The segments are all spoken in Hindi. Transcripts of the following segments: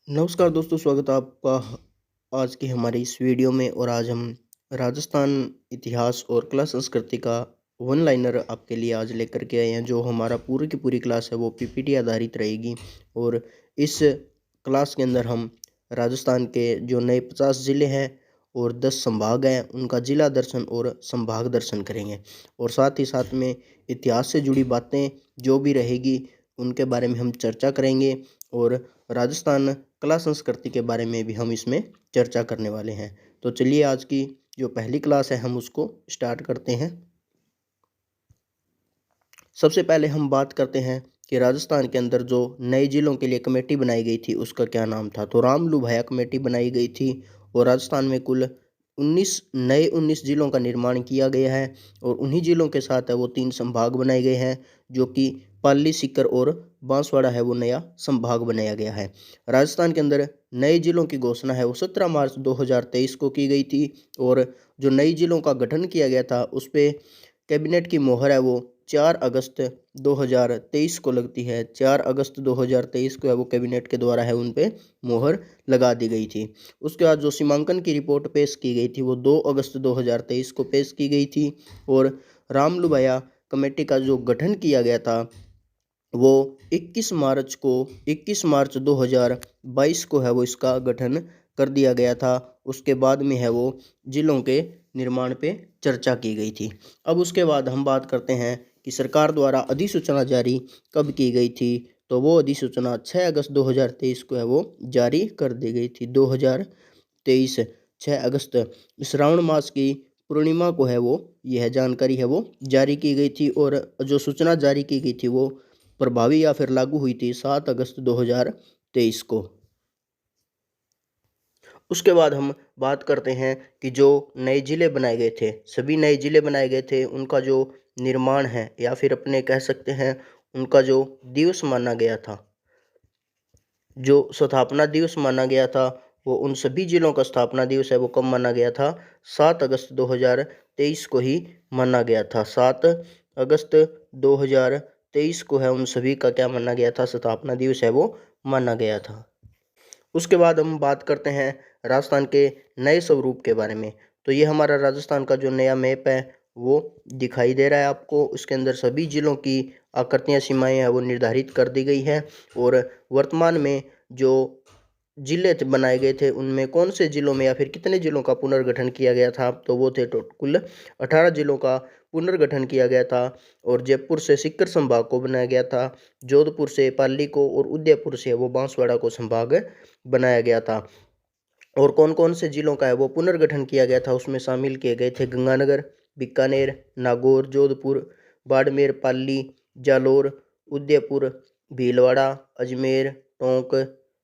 नमस्कार दोस्तों, स्वागत है आपका आज की हमारी इस वीडियो में। और आज हम राजस्थान इतिहास और कला संस्कृति का वन लाइनर आपके लिए आज लेकर के आए हैं। जो हमारा पूरी की पूरी क्लास है वो पीपीटी आधारित रहेगी। और इस क्लास के अंदर हम राजस्थान के जो नए 50 ज़िले हैं और 10 संभाग हैं उनका जिला दर्शन और संभाग दर्शन करेंगे। और साथ ही साथ में इतिहास से जुड़ी बातें जो भी रहेगी उनके बारे में हम चर्चा करेंगे। और राजस्थान कला संस्कृति के बारे में भी हम इसमें चर्चा करने वाले हैं। तो चलिए आज की जो पहली क्लास है हम उसको स्टार्ट करते हैं। सबसे पहले हम बात करते हैं कि राजस्थान के अंदर जो नए जिलों के लिए कमेटी बनाई गई थी उसका क्या नाम था। तो रामलू भाया कमेटी बनाई गई थी। और राजस्थान में कुल 19 जिलों का निर्माण किया गया है। और उन्हीं जिलों के साथ है वो 3 संभाग बनाए गए हैं, जो कि पाली, सीकर और बांसवाड़ा है वो नया संभाग बनाया गया है। राजस्थान के अंदर नए जिलों की घोषणा है वो 17 मार्च 2023 को की गई थी। और जो नई जिलों का गठन किया गया था उस पर कैबिनेट की मोहर है वो 4 अगस्त 2023 को लगती है। 4 अगस्त 2023 को है वो कैबिनेट के द्वारा है उन पे मोहर लगा दी गई थी। उसके बाद जो सीमांकन की रिपोर्ट पेश की गई थी वो 2 अगस्त 2023 को पेश की गई थी। और रामलुभाया कमेटी का जो गठन किया गया था वो 21 मार्च 2022 को है वो इसका गठन कर दिया गया था। उसके बाद में है वो जिलों के निर्माण पे चर्चा की गई थी। अब उसके बाद हम बात करते हैं कि सरकार द्वारा अधिसूचना जारी कब की गई थी। तो वो अधिसूचना 6 अगस्त 2023 को है वो जारी कर दी गई थी। 2023 6 अगस्त श्रावण मास की पूर्णिमा को है वो यह जानकारी है वो जारी की गई थी। और जो सूचना जारी की गई थी वो प्रभावी या फिर लागू हुई थी 7 अगस्त 2023 को। उसके बाद हम बात करते हैं कि जो नए जिले बनाए गए थे, सभी नए जिले बनाए गए थे, उनका जो निर्माण है या फिर अपने कह सकते हैं उनका जो दिवस माना गया था, जो स्थापना दिवस माना गया था, वो उन सभी जिलों का स्थापना दिवस है वो कब माना गया था? 7 अगस्त 2023 को ही माना गया था। 7 अगस्त 2023 को है उन सभी का क्या माना गया था? स्थापना दिवस है वो माना गया था। उसके बाद हम बात करते हैं राजस्थान के नए स्वरूप के बारे में। तो ये हमारा राजस्थान का जो नया मैप है वो दिखाई दे रहा है आपको। उसके अंदर सभी जिलों की आकृतियाँ, सीमाएं हैं वो निर्धारित कर दी गई हैं। और वर्तमान में जो जिले बनाए गए थे उनमें कौन से जिलों में या फिर कितने जिलों का पुनर्गठन किया गया था? तो वो थे कुल 18 जिलों का पुनर्गठन किया गया था। और जयपुर से सीकर संभाग को बनाया गया था, जोधपुर से पाली को और उदयपुर से वो बांसवाड़ा को संभाग बनाया गया था। और कौन कौन से जिलों का है वो पुनर्गठन किया गया था उसमें शामिल किए गए थे गंगानगर, बीकानेर, नागौर, जोधपुर, बाड़मेर, पाली, जालोर, उदयपुर, भीलवाड़ा, अजमेर, टोंक,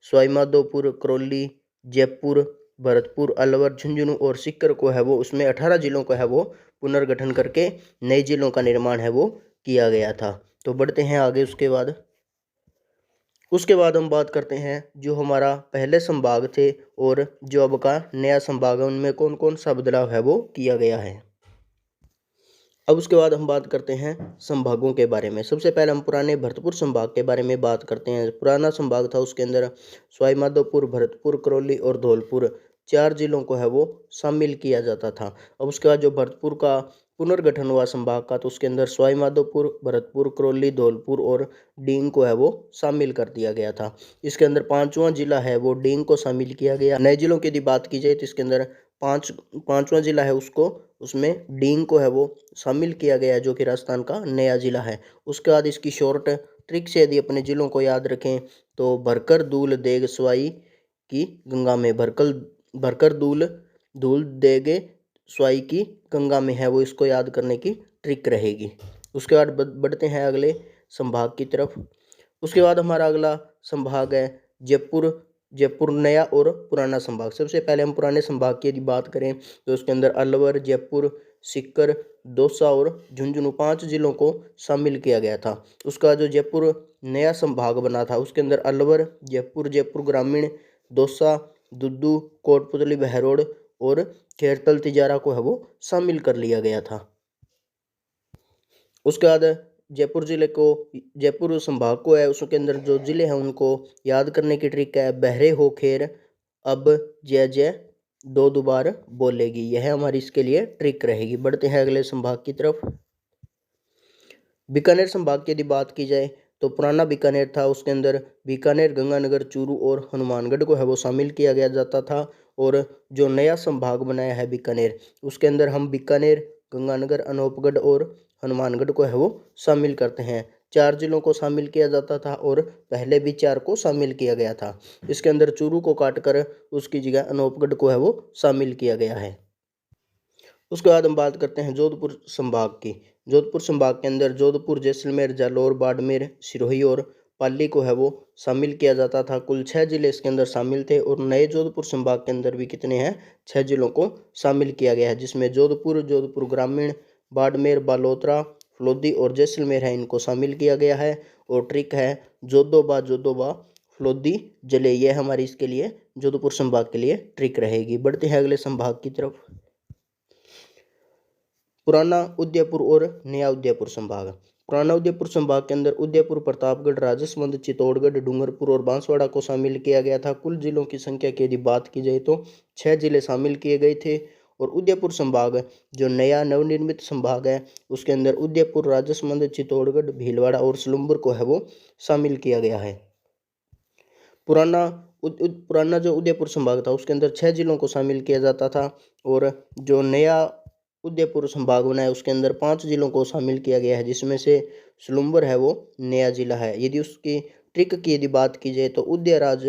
सवाईमाधोपुर, करौली, जयपुर, भरतपुर, अलवर, झुंझुनू और सीकर को है वो उसमें 18 जिलों का है वो पुनर्गठन करके नए जिलों का निर्माण है वो किया गया था। तो बढ़ते हैं आगे। उसके बाद हम बात करते हैं जो हमारा पहले संभाग थे और जो अब का नया संभाग है उनमें कौन कौन सा बदलाव है वो किया गया है। अब उसके बाद हम बात करते हैं संभागों के बारे में। सबसे पहले हम पुराने भरतपुर संभाग के बारे में बात करते हैं। पुराना संभाग था उसके अंदर सवाईमाधोपुर, भरतपुर, करौली और धौलपुर 4 जिलों को है वो शामिल किया जाता था। अब उसके बाद जो भरतपुर का पुनर्गठन हुआ संभाग का, तो उसके अंदर सवाईमाधोपुर, भरतपुर, करौली, धौलपुर और डींग को है वो शामिल कर दिया गया था। इसके अंदर 5वां जिला है वो डींग को शामिल किया गया। नए जिलों की यदि बात की जाए तो इसके अंदर पांचवा जिला है उसको उसमें डींग को है वो शामिल किया गया है, जो कि राजस्थान का नया जिला है। उसके बाद इसकी शॉर्ट ट्रिक से यदि अपने जिलों को याद रखें तो भरकर, दूल, देग, स्वाई की गंगा में, भरकर दूल धूल देगे स्वाई की गंगा में है वो इसको याद करने की ट्रिक रहेगी। उसके बाद बढ़ते हैं अगले संभाग की तरफ। उसके बाद हमारा अगला संभाग है जयपुर। जयपुर नया और पुराना संभाग। सबसे पहले हम पुराने संभाग की यदि बात करें तो उसके अंदर अलवर, जयपुर, सीकर, दौसा और झुंझुनू 5 जिलों को शामिल किया गया था। उसका जो जयपुर नया संभाग बना था उसके अंदर अलवर, जयपुर, जयपुर ग्रामीण, दौसा, दुद्दू, कोटपुतली, बहरोड और खेरतल, तिजारा को है वो शामिल कर लिया गया था। उसके बाद जयपुर ज़िले को, जयपुर संभाग को है, उसके अंदर जो ज़िले हैं उनको याद करने की ट्रिक है बहरे हो खेर, अब जय जय दो दोबार बोलेगी। यह हमारी इसके लिए ट्रिक रहेगी। बढ़ते हैं अगले संभाग की तरफ। बीकानेर संभाग की यदि बात की जाए तो पुराना बीकानेर था, उसके अंदर बीकानेर, गंगानगर, चूरू और हनुमानगढ़ को है वो शामिल किया गया जाता था। और जो नया संभाग बनाया है बीकानेर, उसके अंदर हम बीकानेर, गंगानगर, अनूपगढ़ और हनुमानगढ़ को है वो शामिल करते हैं। 4 जिलों को शामिल किया जाता था और पहले भी 4 को शामिल किया गया था। इसके अंदर चूरू को काटकर उसकी जगह अनूपगढ़ को है वो शामिल किया गया है। उसके बाद हम बात करते हैं जोधपुर संभाग की। जोधपुर संभाग के अंदर जोधपुर, जैसलमेर, जालौर, बाड़मेर, सिरोही और पाली को है वो शामिल किया जाता था। कुल 6 जिले इसके अंदर शामिल थे और नए जोधपुर संभाग के अंदर भी कितने हैं, 6 जिलों को शामिल किया गया है, जिसमें जोधपुर, जोधपुर ग्रामीण, बाड़मेर, बालोतरा, फलोदी और जैसलमेर है, इनको शामिल किया गया है। और ट्रिक है जोधोबा जोधोबा फलोदी जले, यह हमारी इसके लिए जोधपुर संभाग के लिए ट्रिक रहेगी। बढ़ते हैं अगले संभाग की तरफ। पुराना उदयपुर और नया उदयपुर संभाग। पुराना उदयपुर संभाग के अंदर उदयपुर, प्रतापगढ़, राजसमंद, चित्तौड़गढ़, डूंगरपुर और बांसवाड़ा को शामिल किया गया था। कुल जिलों की संख्या की यदि बात की जाए तो 6 जिले शामिल किए गए थे। और उदयपुर संभाग जो नया नवनिर्मित संभाग है, उसके अंदर उदयपुर, राजसमंद, चित्तौड़गढ़, भीलवाड़ा और सलूमपुर को है वो शामिल किया गया है। पुराना जो उदयपुर संभाग था उसके अंदर 6 जिलों को शामिल किया जाता था। और जो नया उदयपुर संभाग बना है उसके अंदर 5 जिलों को शामिल किया गया है, जिसमें से सलूमपुर है वो नया जिला है। यदि उसकी ट्रिक की यदि बात की जाए तो उदयराज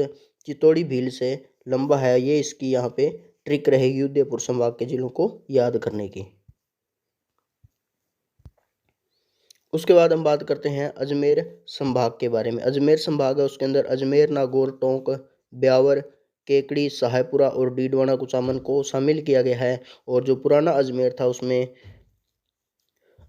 चित्तौड़ी भील से लंबा है, ये इसकी यहाँ पे ट्रिक रहेगी उदयपुर संभाग के जिलों को याद करने की। उसके बाद हम बात करते हैं अजमेर संभाग के बारे में। अजमेर संभाग है, उसके अंदर अजमेर, नागौर, टोंक, ब्यावर, केकड़ी, सहायपुरा और डीडवाना, कुचामन को शामिल किया गया है। और जो पुराना अजमेर था उसमें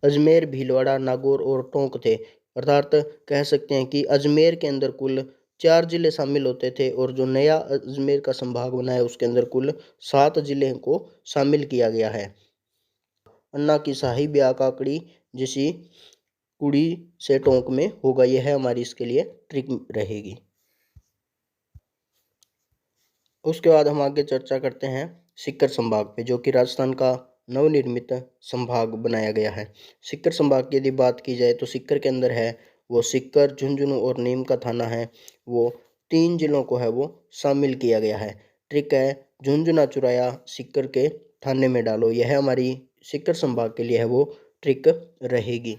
अजमेर, भीलवाड़ा, नागौर और टोंक थे। अर्थात कह सकते हैं कि अजमेर के अंदर कुल 4 जिले शामिल होते थे और जो नया अजमेर का संभाग बना है उसके अंदर कुल 7 जिले को शामिल किया गया है। अन्ना की शाही ब्याह काकड़ी जिसी कुड़ी से टोंक में होगा, यह है हमारी इसके लिए ट्रिक रहेगी। उसके बाद हम आगे चर्चा करते हैं सीकर संभाग पे, जो कि राजस्थान का नवनिर्मित संभाग बनाया गया है। सीकर संभाग की यदि बात की जाए तो सीकर के अंदर है वो सीकर, झुंझुनू और नीम का थाना है, वो 3 जिलों को है वो शामिल किया गया है। ट्रिक है झुंझुना चुराया सीकर के थाने में डालो, यह हमारी सीकर संभाग के लिए है वो ट्रिक रहेगी।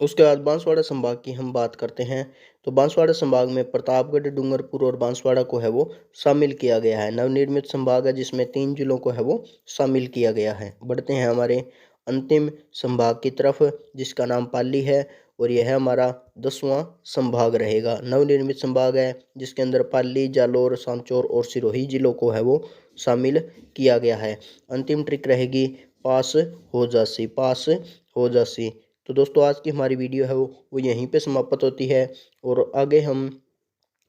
उसके बाद बांसवाड़ा संभाग की हम बात करते हैं तो बांसवाड़ा संभाग में प्रतापगढ़, डूंगरपुर और बांसवाड़ा को है वो शामिल किया गया है। नवनिर्मित संभाग है जिसमें 3 जिलों को है वो शामिल किया गया है। बढ़ते हैं हमारे अंतिम संभाग की तरफ, जिसका नाम पाली है और यह है हमारा 10वां संभाग रहेगा। नवनिर्मित संभाग है जिसके अंदर पाली, जालौर, सांचौर और सिरोही जिलों को है वो शामिल किया गया है। अंतिम ट्रिक रहेगी पास हो जासी, पास हो जासी। तो दोस्तों आज की हमारी वीडियो है वो यहीं पे समाप्त होती है और आगे हम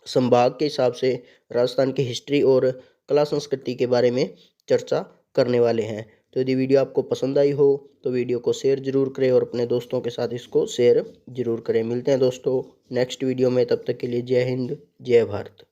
संभाग के हिसाब से राजस्थान की हिस्ट्री और कला संस्कृति के बारे में चर्चा करने वाले हैं। तो यदि वीडियो आपको पसंद आई हो तो वीडियो को शेयर जरूर करें और अपने दोस्तों के साथ इसको शेयर जरूर करें। मिलते हैं दोस्तों नेक्स्ट वीडियो में, तब तक के लिए जय हिंद, जय भारत।